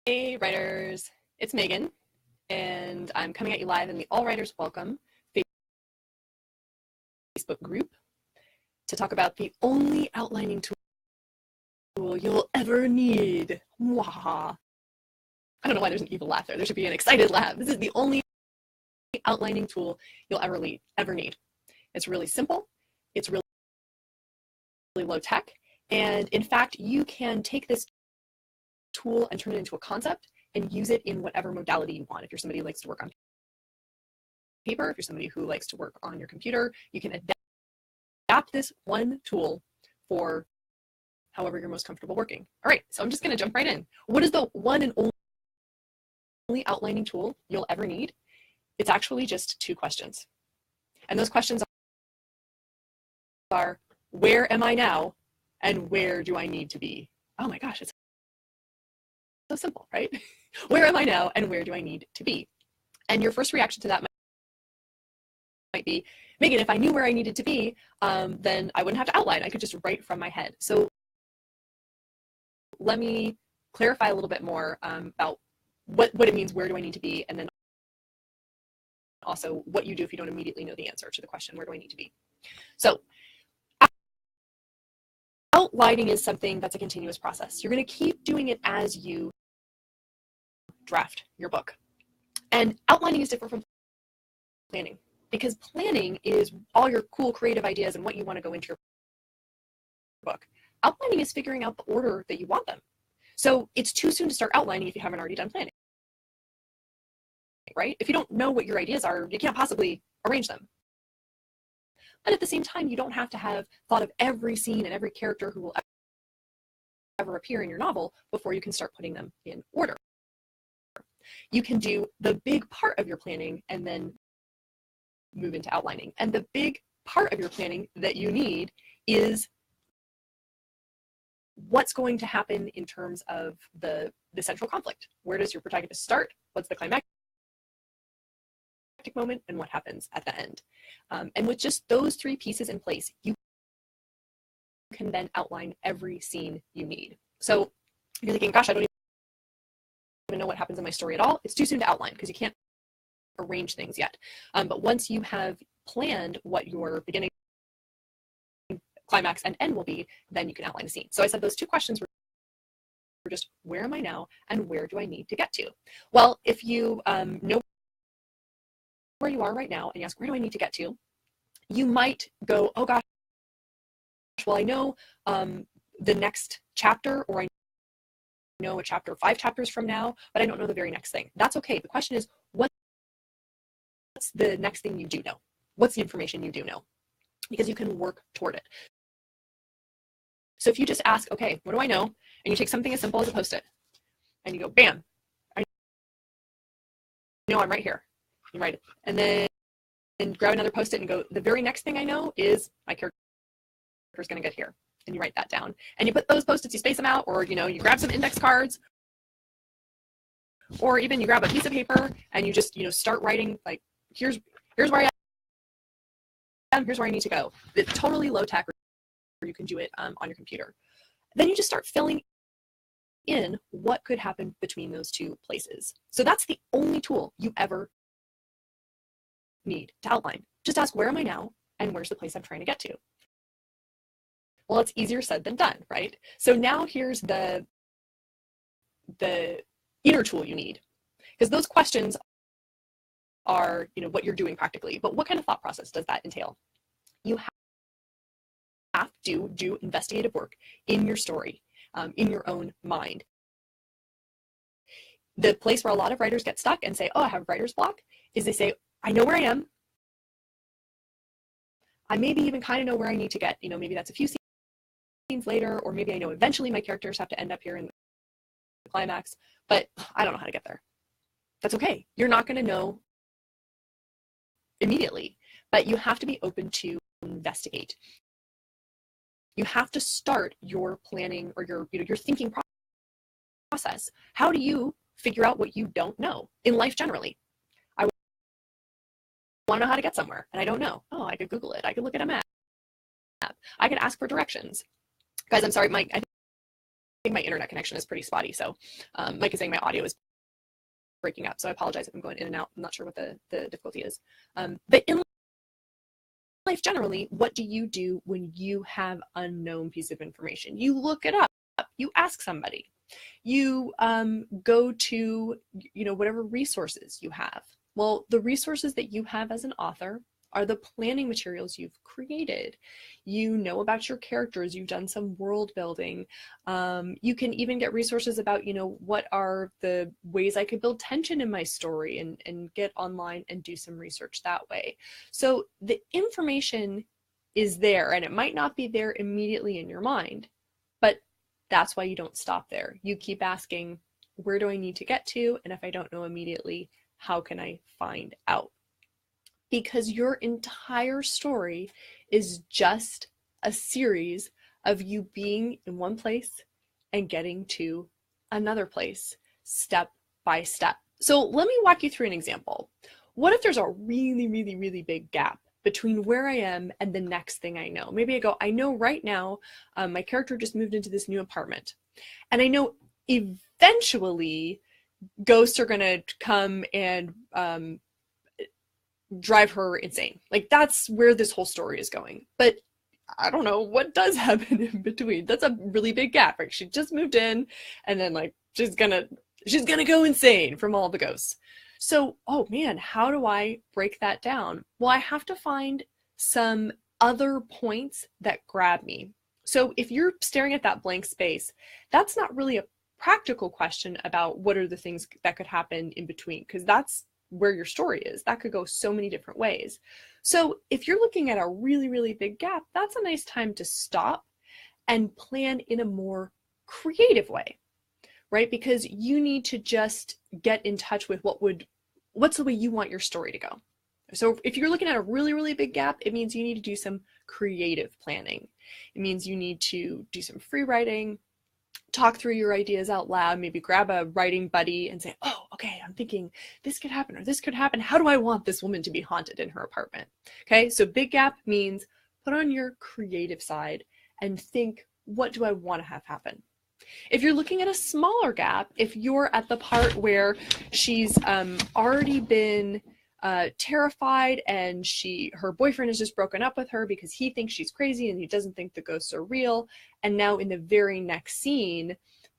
Hey writers, it's Megan, and I'm coming at you live in the All Writers Welcome Facebook group to talk about the only outlining tool you'll ever need. Mwahaha. I don't know why there's an evil laugh there. There should be an excited laugh. This is the only outlining tool you'll ever need. It's really simple. It's really low tech. And in fact, you can take this tool and turn it into a concept and use it in whatever modality you want. If you're somebody who likes to work on paper, if you're somebody who likes to work on your computer, you can adapt this one tool for however you're most comfortable working. All right, so I'm just going to jump right in. What is the one and only outlining tool you'll ever need? It's actually just two questions. And those questions are, where am I now? And where do I need to be? Oh my gosh, it's so simple, right? Where am I now? And where do I need to be? And your first reaction to that might be, Megan, if I knew where I needed to be, then I wouldn't have to outline. I could just write from my head. So let me clarify a little bit more about what it means, where do I need to be, and then also what you do if you don't immediately know the answer to the question, where do I need to be? So outlining is something that's a continuous process. You're going to keep doing it as you draft your book. And outlining is different from planning, because planning is all your cool creative ideas and what you want to go into your book. Outlining is figuring out the order that you want them. So it's too soon to start outlining if you haven't already done planning, right? If you don't know what your ideas are, you can't possibly arrange them. But at the same time, you don't have to have thought of every scene and every character who will ever appear in your novel before you can start putting them in order. You can do the big part of your planning and then move into outlining. And the big part of your planning that you need is what's going to happen in terms of the central conflict. Where does your protagonist start? What's the climactic moment? And what happens at the end? And with just those three pieces in place, you can then outline every scene you need. So you're thinking, gosh, I don't even know what happens in my story at all. It's too soon to outline because you can't arrange things yet. But once you have planned what your beginning, climax, and end will be, then you can outline the scene. So I said those two questions were just, where am I now and where do I need to get to? Well, if you know where you are right now and you ask, where do I need to get to? You might go, oh gosh, well, I know the next chapter, or I know a chapter 5 chapters from now, but I don't know the very next thing. That's okay. The question is, what's the next thing you do know? What's the information you do know? Because you can work toward it. So if you just ask, okay, what do I know? And you take something as simple as a Post-it and you go, bam, I know I'm right here. You write it. And then grab another Post-it and go, the very next thing I know is my character is going to get here. And you write that down. And you put those Post-its, you space them out, or you grab some index cards, or even you grab a piece of paper and you just start writing, like, here's where I am, here's where I need to go. It's totally low tech, or you can do it on your computer. Then you just start filling in what could happen between those two places. So that's the only tool you ever need to outline. Just ask, where am I now and where's the place I'm trying to get to? Well, it's easier said than done, right? So now here's the inner tool you need, because those questions are what you're doing practically, but what kind of thought process does that entail? You have to do investigative work in your story, in your own mind. The place where a lot of writers get stuck and say, oh, I have writer's block, is they say, I know where I am. I maybe even kind of know where I need to get, maybe that's a few scenes later, or maybe I know eventually my characters have to end up here in the climax, but I don't know how to get there. That's okay. You're not going to know immediately, but you have to be open to investigate. You have to start your planning or your thinking process. How do you figure out what you don't know in life generally? I want to know how to get somewhere and I don't know. Oh, I could Google it. I could look at a map. I could ask for directions. Guys, I'm sorry, Mike. my internet connection is pretty spotty. So Mike is saying my audio is breaking up. So I apologize if I'm going in and out. I'm not sure what the difficulty is. But in life generally, what do you do when you have unknown piece of information? You look it up. You ask somebody. You go to, whatever resources you have. Well, the resources that you have as an author are the planning materials you've created. You know about your characters, you've done some world building. You can even get resources about, what are the ways I could build tension in my story, and get online and do some research that way. So the information is there, and it might not be there immediately in your mind, but that's why you don't stop there. You keep asking, where do I need to get to? And if I don't know immediately, how can I find out? Because your entire story is just a series of you being in one place and getting to another place, step by step. So let me walk you through an example. What if there's a really, really, really big gap between where I am and the next thing I know? Maybe I know right now, my character just moved into this new apartment, and I know eventually ghosts are gonna come and drive her insane. Like, that's where this whole story is going. But I don't know what does happen in between. That's a really big gap. Right? She just moved in, and then she's gonna go insane from all the ghosts. So, oh man, how do I break that down? Well, I have to find some other points that grab me. So if you're staring at that blank space, that's not really a practical question about what are the things that could happen in between, because that's where your story is. That could go so many different ways. So if you're looking at a really, really big gap, that's a nice time to stop and plan in a more creative way, right? Because you need to just get in touch with what's the way you want your story to go. So if you're looking at a really, really big gap, it means you need to do some creative planning. It means you need to do some free writing, talk through your ideas out loud, maybe grab a writing buddy and say, oh, okay, I'm thinking this could happen or this could happen. How do I want this woman to be haunted in her apartment? Okay, so big gap means put on your creative side and think, what do I want to have happen? If you're looking at a smaller gap, if you're at the part where she's already been terrified and her boyfriend has just broken up with her because he thinks she's crazy and he doesn't think the ghosts are real, and now in the very next scene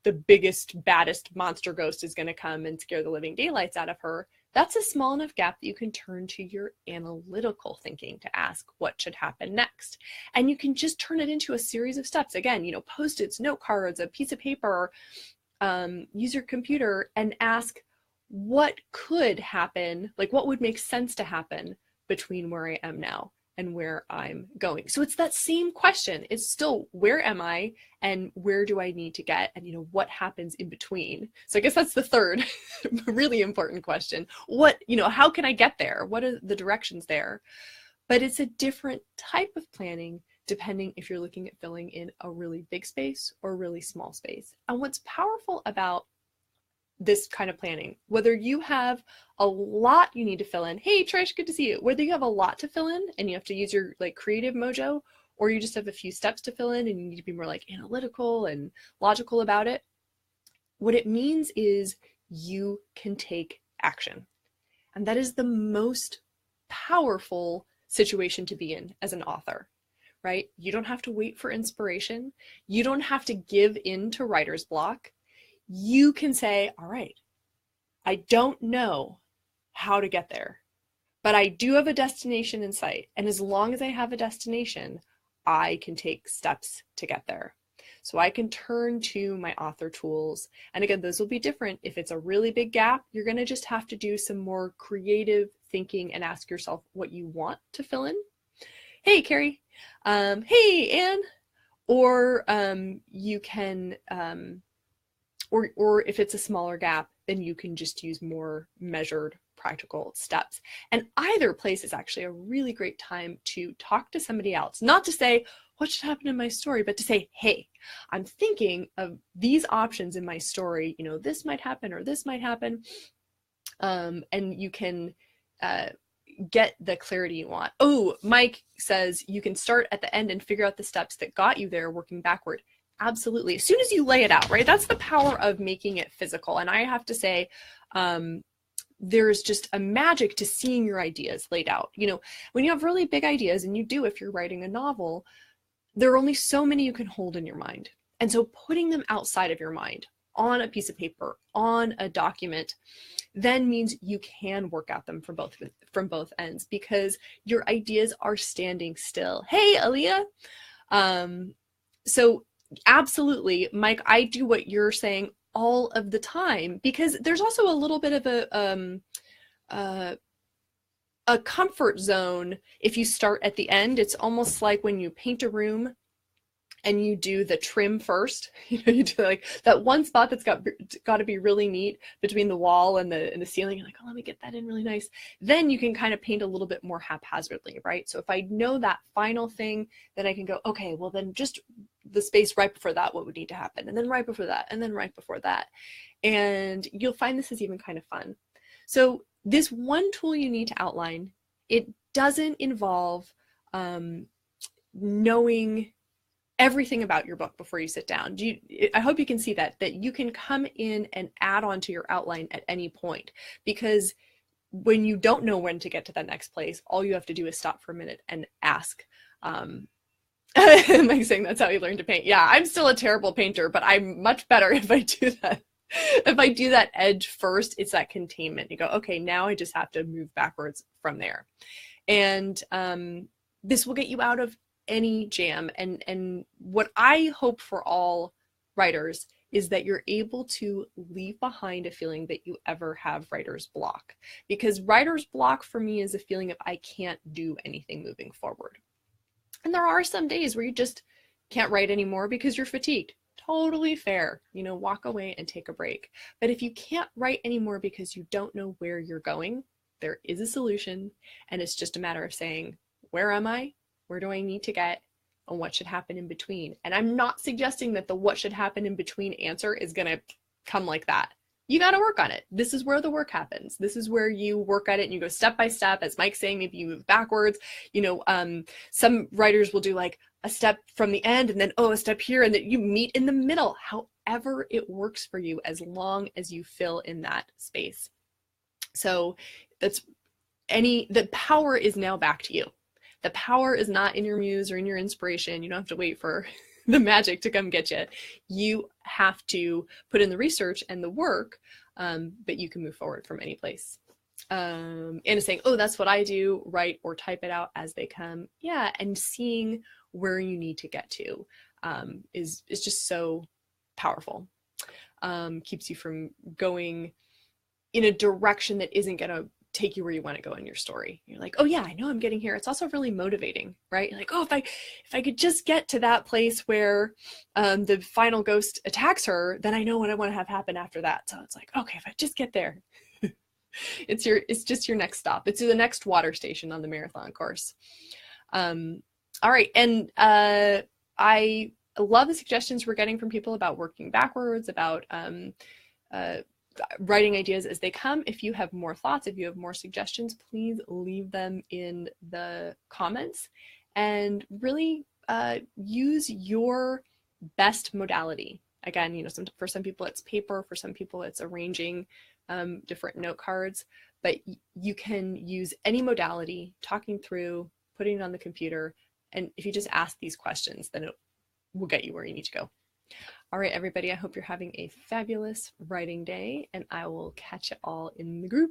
the biggest, baddest monster ghost is going to come and scare the living daylights out of her, that's a small enough gap that you can turn to your analytical thinking to ask what should happen next. And you can just turn it into a series of steps. Again, Post-its, note cards, a piece of paper, use your computer and ask, what could happen, what would make sense to happen between where I am now and where I'm going. So it's that same question. It's still, where am I and where do I need to get, and what happens in between? So I guess that's the third really important question. How can I get there? What are the directions there? But it's a different type of planning depending if you're looking at filling in a really big space or a really small space. And what's powerful about this kind of planning, whether you have a lot you need to fill in, hey Trish, good to see you, whether you have a lot to fill in and you have to use your creative mojo, or you just have a few steps to fill in and you need to be more analytical and logical about it, what it means is you can take action. And that is the most powerful situation to be in as an author, right? You don't have to wait for inspiration. You don't have to give in to writer's block. You can say, all right, I don't know how to get there, but I do have a destination in sight. And as long as I have a destination, I can take steps to get there. So I can turn to my author tools. And again, those will be different. If it's a really big gap, you're going to just have to do some more creative thinking and ask yourself what you want to fill in. Hey, Carrie. Hey, Anne. Or you can... Or if it's a smaller gap, then you can just use more measured, practical steps. And either place is actually a really great time to talk to somebody else, not to say, what should happen in my story, but to say, hey, I'm thinking of these options in my story, this might happen or this might happen. And you can get the clarity you want. Oh, Mike says you can start at the end and figure out the steps that got you there working backward. Absolutely. As soon as you lay it out, right? That's the power of making it physical. And I have to say, there's just a magic to seeing your ideas laid out. You know, when you have really big ideas, and you do if you're writing a novel, there are only so many you can hold in your mind. And so putting them outside of your mind on a piece of paper, on a document, then means you can work at them from both ends, because your ideas are standing still. Hey, Aaliyah. So absolutely, Mike, I do what you're saying all of the time, because there's also a little bit of a comfort zone if you start at the end. It's almost like when you paint a room and you do the trim first. You know, you do like that one spot that's got to be really neat between the wall and the ceiling. You're like, oh, let me get that in really nice. Then you can kind of paint a little bit more haphazardly, right? So if I know that final thing, then I can go, okay, well then just the space right before that, what would need to happen? And then right before that, and then right before that. And you'll find this is even kind of fun. So this one tool you need to outline, it doesn't involve knowing everything about your book before you sit down. I hope you can see that you can come in and add on to your outline at any point, because when you don't know when to get to that next place, all you have to do is stop for a minute and ask. Mike's saying that's how you learn to paint. Yeah, I'm still a terrible painter, but I'm much better if I do that. If I do that edge first, it's that containment. You go, okay, now I just have to move backwards from there. And this will get you out of any jam. And what I hope for all writers is that you're able to leave behind a feeling that you ever have writer's block. Because writer's block for me is a feeling of I can't do anything moving forward. And there are some days where you just can't write anymore because you're fatigued. Totally fair. You know, walk away and take a break. But if you can't write anymore because you don't know where you're going, there is a solution. And it's just a matter of saying, where am I? Where do I need to get? And what should happen in between? And I'm not suggesting that the what should happen in between answer is going to come like that. You got to work on it. This is where the work happens. This is where you work at it and you go step by step. As Mike's saying, maybe you move backwards. You know, some writers will do like a step from the end and then, oh, a step here, and then you meet in the middle. However it works for you, as long as you fill in that space. So the power is now back to you. The power is not in your muse or in your inspiration. You don't have to wait for the magic to come get you. You have to put in the research and the work, but you can move forward from any place. Anna's saying, oh, that's what I do, write or type it out as they come. Yeah, and seeing where you need to get to is just so powerful. Keeps you from going in a direction that isn't going to take you where you want to go in your story. You're like, oh yeah, I know I'm getting here. It's also really motivating, right? You're like, oh, if I could just get to that place where the final ghost attacks her, then I know what I want to have happen after that. So it's like, okay, if I just get there, it's just your next stop. It's the next water station on the marathon course. All right, and I love the suggestions we're getting from people about working backwards, about writing ideas as they come. If you have more thoughts, if you have more suggestions, please leave them in the comments, and really use your best modality. Again, you know, for some people it's paper, for some people it's arranging different note cards, but you can use any modality, talking through, putting it on the computer, and if you just ask these questions, then it will get you where you need to go. All right, everybody, I hope you're having a fabulous writing day, and I will catch you all in the group.